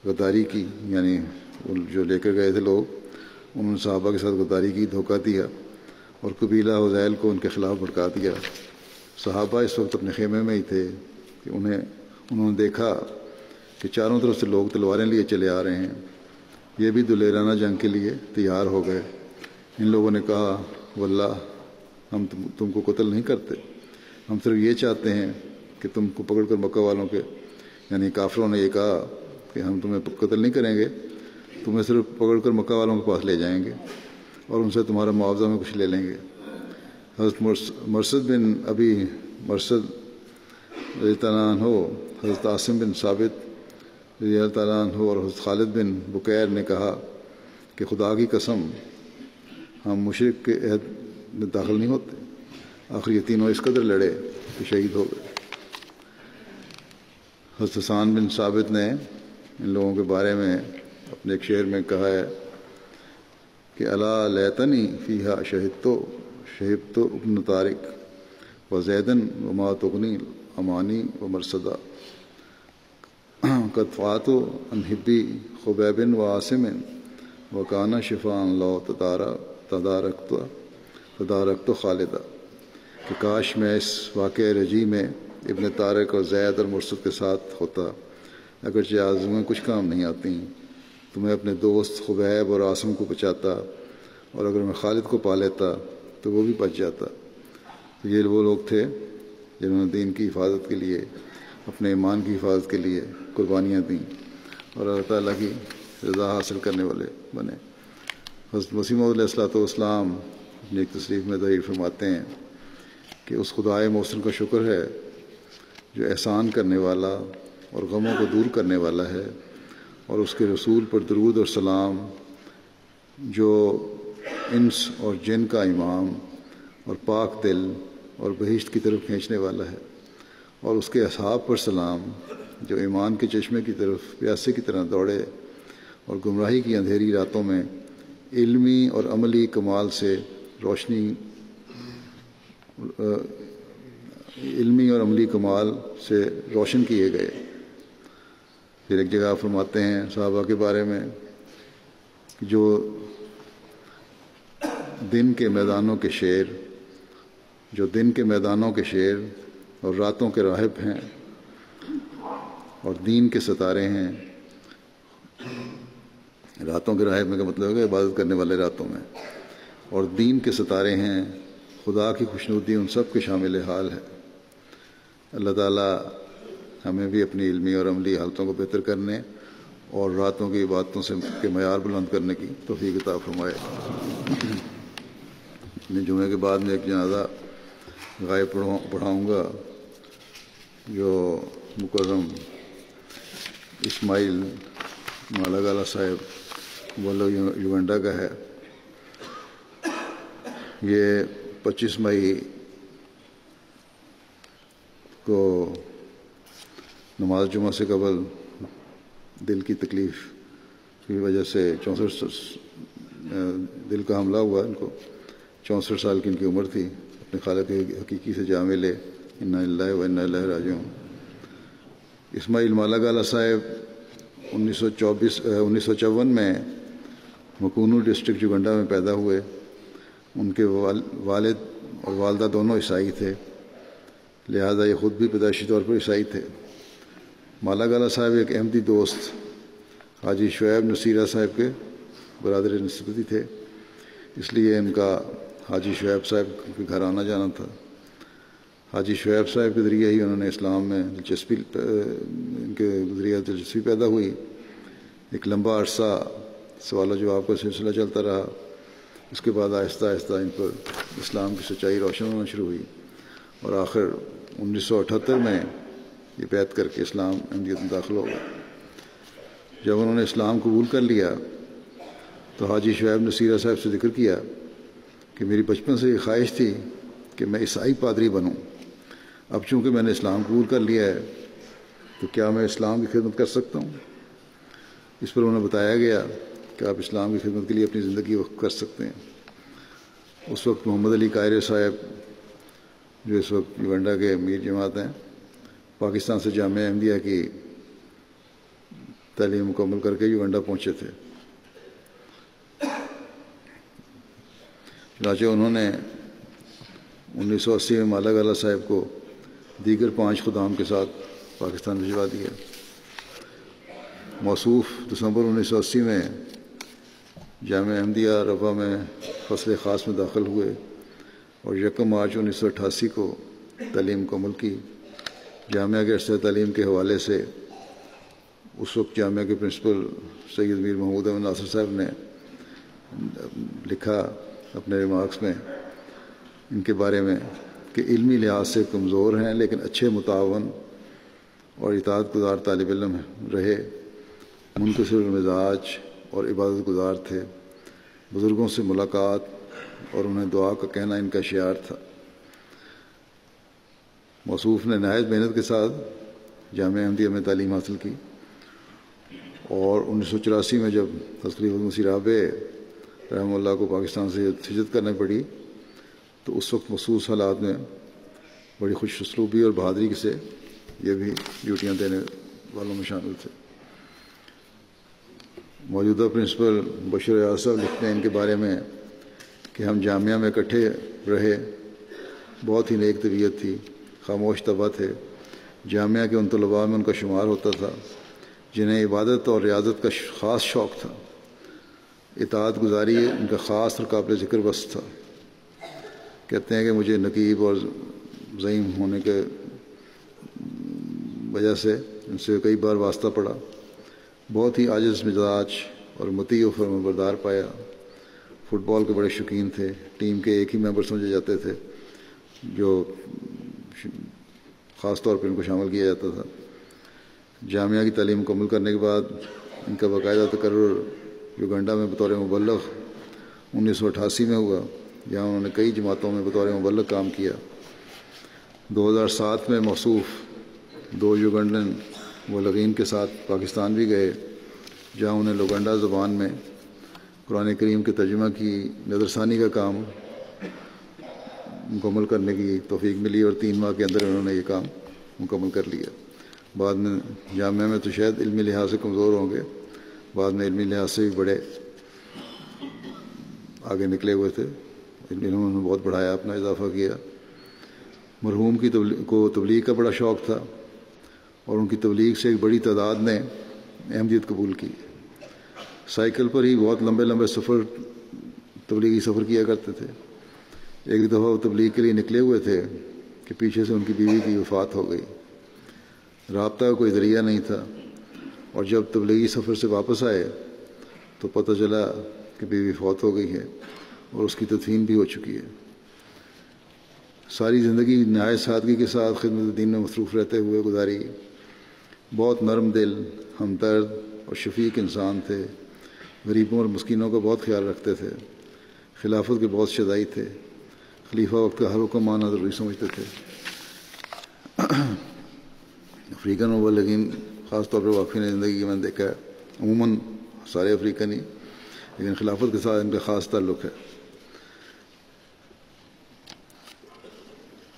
غداری کی، یعنی جو لے کر گئے تھے لوگ انہوں نے صحابہ کے ساتھ غداری کی، دھوکہ دیا اور قبیلہ حذیل کو ان کے خلاف بھڑکا دیا۔ صحابہ اس وقت اپنے خیمے میں ہی تھے کہ انہوں نے دیکھا کہ چاروں طرف سے لوگ تلواریں لیے چلے آ رہے ہیں، یہ بھی دلیرانہ جنگ کے لیے تیار ہو گئے۔ ان لوگوں نے کہا واللہ ہم تم کو قتل نہیں کرتے، ہم صرف یہ چاہتے ہیں کہ تم کو پکڑ کر مکہ والوں کے، یعنی کافروں نے یہ کہا کہ ہم تمہیں قتل نہیں کریں گے، تمہیں صرف پکڑ کر مکہ والوں کے پاس لے جائیں گے اور ان سے تمہارا معاوضہ میں کچھ لے لیں گے۔ حضرت مرثد بن ابی مرثد رضی اللہ تعالیٰ عنہ، حضرت عاصم بن ثابت رضی اللہ تعالیٰ عنہ اور حضرت خالد بن بکیر نے کہا کہ خدا کی قسم ہم مشرک کے عہد میں داخل نہیں ہوتے۔ آخر یہ تینوں اس قدر لڑے کہ شہید ہو گئے۔ حضرت حسان بن ثابت نے ان لوگوں کے بارے میں اپنے ایک شعر میں کہا ہے کہ الا لیتنی فیہا شہدت ابن طارق و زیدن وما تغنی امانی و مرصدہ قد فات عن حبی خبیب و عاصم و کانا شفاء لو تدارکت خالدہ، کہ کاش میں اس واقعہ رجی میں ابن طارق اور زید اور مرصد کے ساتھ ہوتا، اگرچہ آرزوئیں کچھ کام نہیں آتی، تو میں اپنے دوست خبیب اور عاصم کو بچاتا، اور اگر میں خالد کو پا لیتا تو وہ بھی بچ جاتا۔ تو یہ وہ لوگ تھے جنہوں نے دین کی حفاظت کے لیے، اپنے ایمان کی حفاظت کے لیے قربانیاں دیں اور اللہ تعالیٰ کی رضا حاصل کرنے والے بنے۔ حضرت مسیح موعود علیہ الصلوۃ والسلام اپنی ایک تصریف میں تحریر فرماتے ہیں کہ اس خدائے محسن کا شکر ہے جو احسان کرنے والا اور غموں کو دور کرنے والا ہے، اور اس کے رسول پر درود اور سلام جو انس اور جن کا امام اور پاک دل اور بہشت کی طرف کھینچنے والا ہے، اور اس کے اصحاب پر سلام جو ایمان کے چشمے کی طرف پیاسے کی طرح دوڑے اور گمراہی کی اندھیری راتوں میں علمی اور عملی کمال سے روشن کیے گئے۔ پھر ایک جگہ فرماتے ہیں صحابہ کے بارے میں کہ جو دن کے میدانوں کے شیر اور راتوں کے راہب ہیں اور دین کے ستارے ہیں۔ راتوں کے راہب میں کا مطلب ہے عبادت کرنے والے راتوں میں، اور دین کے ستارے ہیں، خدا کی خوشنودی ان سب کے شامل حال ہے۔ اللہ تعالیٰ ہمیں بھی اپنی علمی اور عملی حالتوں کو بہتر کرنے اور راتوں کی عبادتوں سے کے معیار بلند کرنے کی توفیق عطا فرمائے۔ میں جمعے کے بعد میں ایک جنازہ غائب پڑھاؤں گا جو مکرم اسماعیل مالاگالا صاحب والو یوگنڈا کا ہے۔ یہ 25 مئی کو نماز جمعہ سے قبل دل کی تکلیف کی وجہ سے 64 دل کا حملہ ہوا، ان کو 64 سال کی ان کی عمر تھی، اپنے خالق حقیقی سے جا ملے، انا للہ و انا الیہ راجعون۔ اسماعیل مالاگالا صاحب 1954 میں مکونو ڈسٹرکٹ یوگنڈا میں پیدا ہوئے۔ ان کے والد اور والدہ دونوں عیسائی تھے، لہذا یہ خود بھی پیدائشی طور پر عیسائی تھے۔ مالاگالا صاحب ایک احمدی دوست حاجی شعیب نصیرہ صاحب کے برادر نسبتی تھے، اس لیے ان کا حاجی شعیب صاحب کے گھر آنا جانا تھا۔ حاجی شعیب صاحب کے ذریعے ہی انہوں نے اسلام میں ان کے ذریعے دلچسپی پیدا ہوئی۔ ایک لمبا عرصہ سوال و جواب کا سلسلہ چلتا رہا، اس کے بعد آہستہ آہستہ ان پر اسلام کی سچائی روشن ہونا شروع ہوئی، اور آخر 1978 میں یہ بیعت کر کے اسلام احمدیت میں داخل ہو گئے۔ جب انہوں نے اسلام قبول کر لیا تو حاجی شعیب نصیرہ صاحب سے ذکر کیا کہ میری بچپن سے یہ خواہش تھی کہ میں عیسائی پادری بنوں، اب چونکہ میں نے اسلام قبول کر لیا ہے تو کیا میں اسلام کی خدمت کر سکتا ہوں؟ اس پر انہیں بتایا گیا کہ آپ اسلام کی خدمت کے لیے اپنی زندگی وقف کر سکتے ہیں۔ اس وقت محمد علی قائر صاحب جو اس وقت یوگنڈا کے امیر جماعت ہیں، پاکستان سے جامعہ احمدیہ کی تعلیم مکمل کر کے یوگنڈا پہنچے تھے۔ چنانچہ انہوں نے 1980 میں مالا گالا صاحب کو دیگر 5 خدام کے ساتھ پاکستان بھجوا دیا۔ موصوف دسمبر 1980 میں جامعہ احمدیہ رفح میں فصل خاص میں داخل ہوئے اور 1 مارچ 1988 کو تعلیم مکمل کی۔ جامعہ کے عرصہ تعلیم کے حوالے سے اس وقت جامعہ کے پرنسپل سید میر محمود احمد ناصر صاحب نے لکھا اپنے ریمارکس میں ان کے بارے میں کہ علمی لحاظ سے کمزور ہیں لیکن اچھے متعاون اور اطاعت گزار طالب علم رہے، منکسر المزاج اور عبادت گزار تھے، بزرگوں سے ملاقات اور انہیں دعا کا کہنا ان کا شعار تھا۔ موصوف نے نہایت محنت کے ساتھ جامعہ احمدیہ میں تعلیم حاصل کی اور 1984 میں جب حضرت خلیفۃ مسیح رابع رحمہ اللہ کو پاکستان سے ہجرت کرنا پڑی تو اس وقت مخصوص حالات میں بڑی خوش اسلوبی اور بہادری سے یہ بھی ڈیوٹیاں دینے والوں میں شامل تھے۔ موجودہ پرنسپل بشیر ایاز صاحب لکھتے ہیں ان کے بارے میں کہ ہم جامعہ میں اکٹھے رہے، بہت ہی نیک طبیعت تھی، خاموش طبع تھے۔ جامعہ کے ان طلباء میں ان کا شمار ہوتا تھا جنہیں عبادت اور ریاضت کا خاص شوق تھا۔ اطاعت گزاری ان کا خاص اور قابل ذکر وصف تھا۔ کہتے ہیں کہ مجھے نقیب اور ضعیم ہونے کے وجہ سے ان سے کئی بار واسطہ پڑا۔ بہت ہی عاجز مزاج اور مطیع و فرمانبردار پایا۔ فٹ بال کے بڑے شوقین تھے، ٹیم کے ایک ہی ممبر سمجھے جاتے تھے جو خاص طور پر ان کو شامل کیا جاتا تھا۔ جامعہ کی تعلیم مکمل کرنے کے بعد ان کا باقاعدہ تقرر یوگنڈا میں بطور مبلغ 1988 میں ہوا، جہاں انہوں نے کئی جماعتوں میں بطور مبلغ کام کیا۔ 2007 میں موصوف 2 یوگنڈن مبلغین کے ساتھ پاکستان بھی گئے، جہاں انہیں لوگنڈا زبان میں قرآن کریم کے ترجمہ کی نظرثانی کا کام مکمل کرنے کی توفیق ملی اور 3 ماہ کے اندر انہوں نے یہ کام مکمل کر لیا۔ بعد میں جامعہ میں تو شاید علمی لحاظ سے کمزور ہوں گے، بعد میں علمی لحاظ سے بھی بڑے آگے نکلے ہوئے تھے، انہوں نے بہت بڑھایا، اپنا اضافہ کیا۔ مرحوم کی کو تبلیغ کا بڑا شوق تھا اور ان کی تبلیغ سے ایک بڑی تعداد نے احمدیت قبول کی۔ سائیکل پر ہی بہت لمبے لمبے تبلیغی سفر کیا کرتے تھے۔ ایک دفعہ وہ تبلیغ کے لیے نکلے ہوئے تھے کہ پیچھے سے ان کی بیوی کی وفات ہو گئی۔ رابطہ کا کوئی ذریعہ نہیں تھا اور جب تبلیغی سفر سے واپس آئے تو پتہ چلا کہ بیوی فوت ہو گئی ہے اور اس کی تدفین بھی ہو چکی ہے۔ ساری زندگی نہایت سادگی کے ساتھ خدمت دین میں مصروف رہتے ہوئے گزاری۔ بہت نرم دل، ہمدرد اور شفیق انسان تھے، غریبوں اور مسکینوں کا بہت خیال رکھتے تھے، خلافت کے بہت شدائی تھے، خلیفہ وقت کا ہر حکم ماننا ضروری سمجھتے تھے۔ افریقن مبلغین خاص طور پر واقفین زندگی کی میں نے دیکھا ہے، عموماً سارے افریقن ہی، لیکن خلافت کے ساتھ ان کا خاص تعلق ہے۔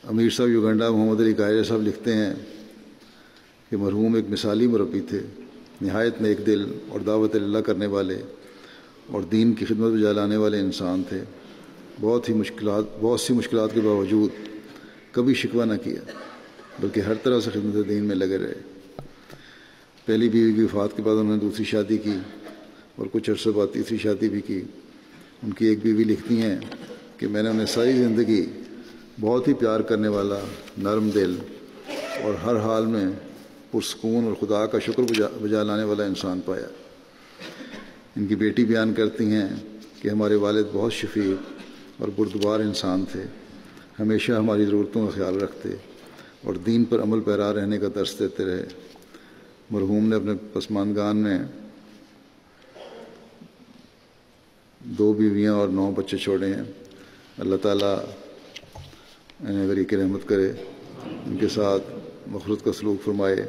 امیر صاحب یوگنڈا محمد علی قاہرہ صاحب لکھتے ہیں کہ مرحوم ایک مثالی مربی تھے، نہایت نیک دل اور دعوت اللہ کرنے والے اور دین کی خدمت بجا لانے والے انسان تھے۔ بہت سی مشکلات کے باوجود کبھی شکوہ نہ کیا، بلکہ ہر طرح سے خدمت دین میں لگے رہے۔ پہلی بیوی کی وفات کے بعد انہوں نے دوسری شادی کی اور کچھ عرصے بعد تیسری شادی بھی کی۔ ان کی ایک بیوی لکھتی ہیں کہ میں نے انہیں ساری زندگی بہت ہی پیار کرنے والا، نرم دل اور ہر حال میں پرسکون اور خدا کا شکر بجا لانے والا انسان پایا۔ ان کی بیٹی بیان کرتی ہیں کہ ہمارے والد بہت شفیق اور بردبار انسان تھے، ہمیشہ ہماری ضرورتوں کا خیال رکھتے اور دین پر عمل پیرا رہنے کا درس دیتے رہے۔ مرحوم نے اپنے پسماندگان میں 2 بیویاں اور 9 بچے چھوڑے ہیں۔ اللہ تعالیٰ انہیں غریق رحمت کرے، ان کے ساتھ مغفرت کا سلوک فرمائے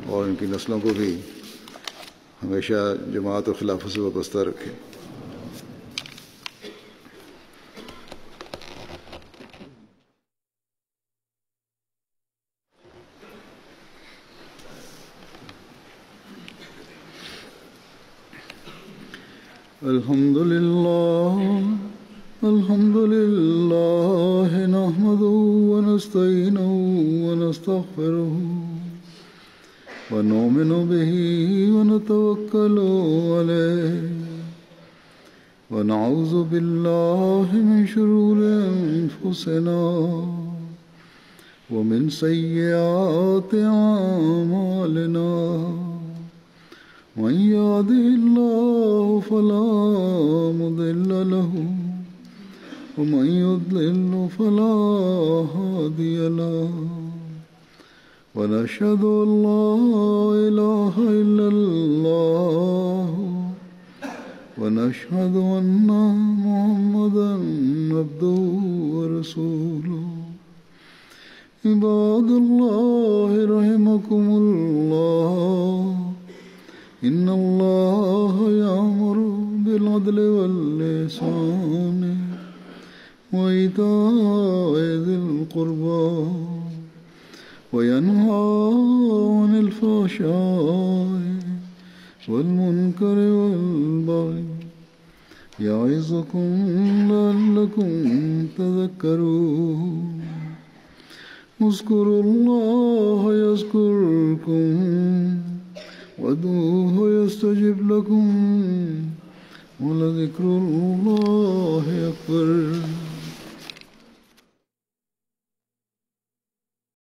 اور ان کی نسلوں کو بھی ہمیشہ جماعت اور خلافت سے وابستہ رکھے۔ الحمد لله نحمده ونستعينه ونستغفره ونؤمن به ونتوكل عليه ونعوذ بالله من شرور أنفسنا ومن سيئات أعمالنا من يهده الله فلا مضل له ومن يضلل فلا هادي له ونشهد أن لا إله إلا الله ونشهد أن محمدا عبده ورسوله عباد الله رحمكم الله إن الله يأمر بالعدل والإحسان وإيتاء ذي القربى وينهى عن الفحشاء والمنكر والبغي يعظكم لعلكم تذكرون اذكروا الله يذكركم وادعوه يستجب لكم ولذكر الله أكبر.